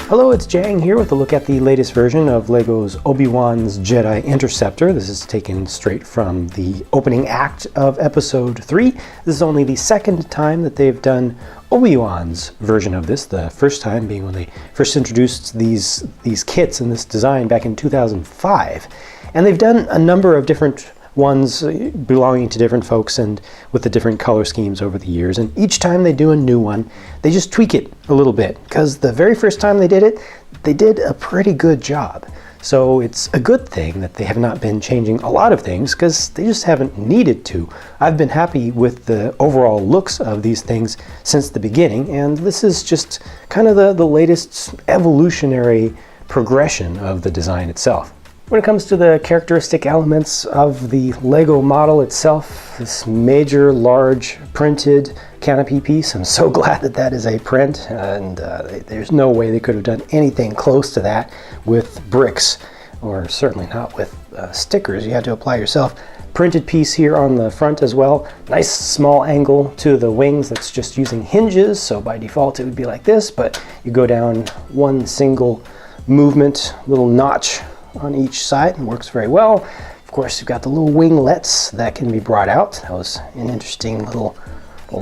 Hello, it's Jang here with a look at the latest version of LEGO's Obi-Wan's Jedi Interceptor. This is taken straight from the opening act of Episode 3. This is only the second time that they've done Obi-Wan's version of this, the first time being when they first introduced these kits and this design back in 2005. And they've done a number of different ones belonging to different folks and with the different color schemes over the years, and each time they do a new one they just tweak it a little bit, because the very first time they did it, they did a pretty good job. So it's a good thing that they have not been changing a lot of things, because they just haven't needed to. I've been happy with the overall looks of these things since the beginning, and this is just kind of the latest evolutionary progression of the design itself. When it comes to the characteristic elements of the LEGO model itself, this major, large, printed canopy piece, I'm so glad that that is a print, and there's no way they could have done anything close to that with bricks, or certainly not with stickers you had to apply yourself. Printed piece here on the front as well. Nice small angle to the wings that's just using hinges, so by default it would be like this, but you go down one single movement, little notch on each side, and works very well. Of course, you've got the little winglets that can be brought out. That was an interesting little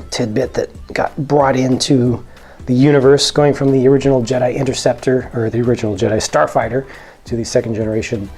tidbit that got brought into the universe, going from the original Jedi Interceptor, or the original Jedi Starfighter, to the second generation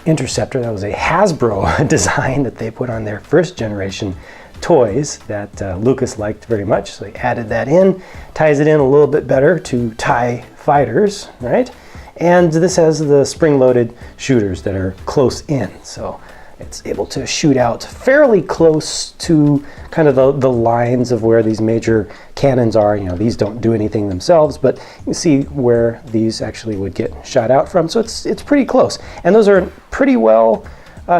Interceptor. That was a Hasbro design that they put on their first generation toys that Lucas liked very much, so he added that in, ties it in a little bit better to TIE fighters, right? And this has the spring-loaded shooters that are close in, so it's able to shoot out fairly close to kind of the lines of where these major cannons are. You know, these don't do anything themselves, but you see where these actually would get shot out from, so it's pretty close. And those are pretty well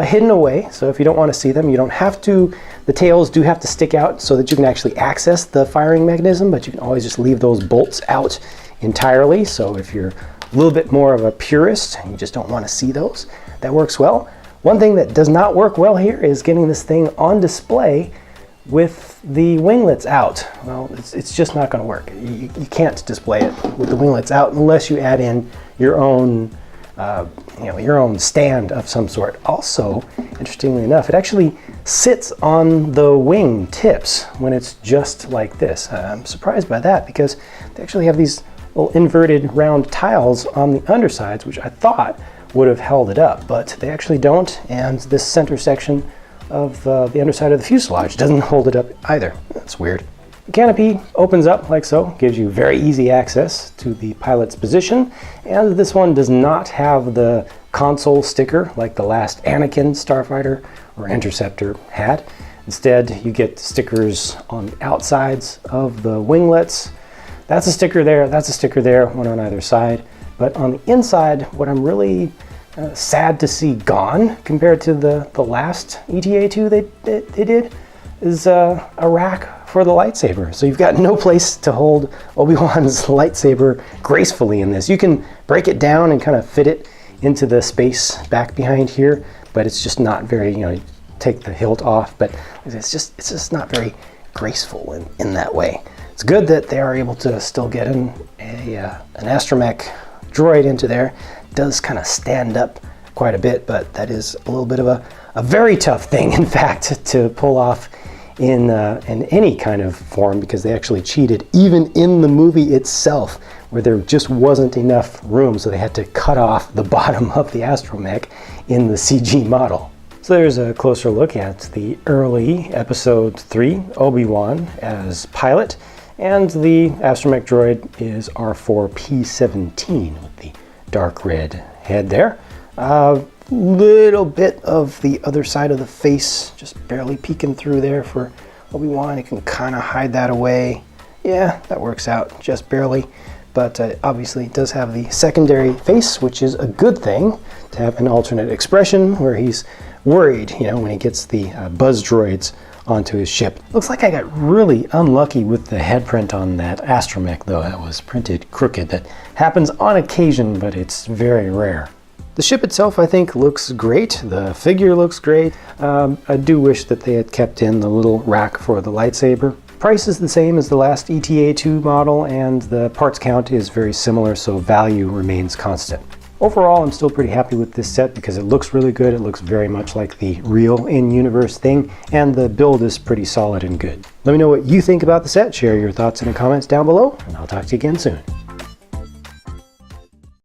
hidden away, so if you don't want to see them, you don't have to. The tails do have to stick out so that you can actually access the firing mechanism, but you can always just leave those bolts out entirely. So if you're a little bit more of a purist and you just don't want to see those, that works well. One thing that does not work well here is getting this thing on display with the winglets out. Well, it's just not going to work. You can't display it with the winglets out unless you add in your own your own stand of some sort. Also, interestingly enough, it actually sits on the wing tips when it's just like this. I'm surprised by that, because they actually have these little inverted round tiles on the undersides, which I thought would have held it up, but they actually don't, and this center section of the underside of the fuselage doesn't hold it up either. That's weird. The canopy opens up like so, gives you very easy access to the pilot's position, and this one does not have the console sticker like the last Anakin Starfighter or Interceptor had. Instead, you get stickers on the outsides of the winglets. That's a sticker there, that's a sticker there, one on either side. But on the inside, what I'm really sad to see gone compared to the last ETA2 they did is a rack for the lightsaber. So you've got no place to hold Obi-Wan's lightsaber gracefully in this. You can break it down and kind of fit it into the space back behind here, but it's just not very, you take the hilt off, but it's just not very graceful in that way. It's good that they are able to still get an astromech droid into there. It does kind of stand up quite a bit, but that is a little bit of a very tough thing, in fact, to pull off in any kind of form, because they actually cheated even in the movie itself, where there just wasn't enough room, so they had to cut off the bottom of the astromech in the CG model. So there's a closer look at the early Episode 3 Obi-Wan as pilot. And the astromech droid is R4P17 with the dark red head there. A little bit of the other side of the face just barely peeking through there for Obi-Wan. You can kind of hide that away. Yeah, that works out just barely. But obviously it does have the secondary face, which is a good thing, to have an alternate expression where he's worried, when he gets the buzz droids onto his ship. Looks like I got really unlucky with the head print on that astromech, though. That was printed crooked. That happens on occasion, but it's very rare. The ship itself, I think, looks great. The figure looks great. I do wish that they had kept in the little rack for the lightsaber. Price is the same as the last ETA-2 model, and the parts count is very similar, so value remains constant. Overall, I'm still pretty happy with this set because it looks really good. It looks very much like the real in-universe thing, and the build is pretty solid and good. Let me know what you think about the set. Share your thoughts in the comments down below, and I'll talk to you again soon.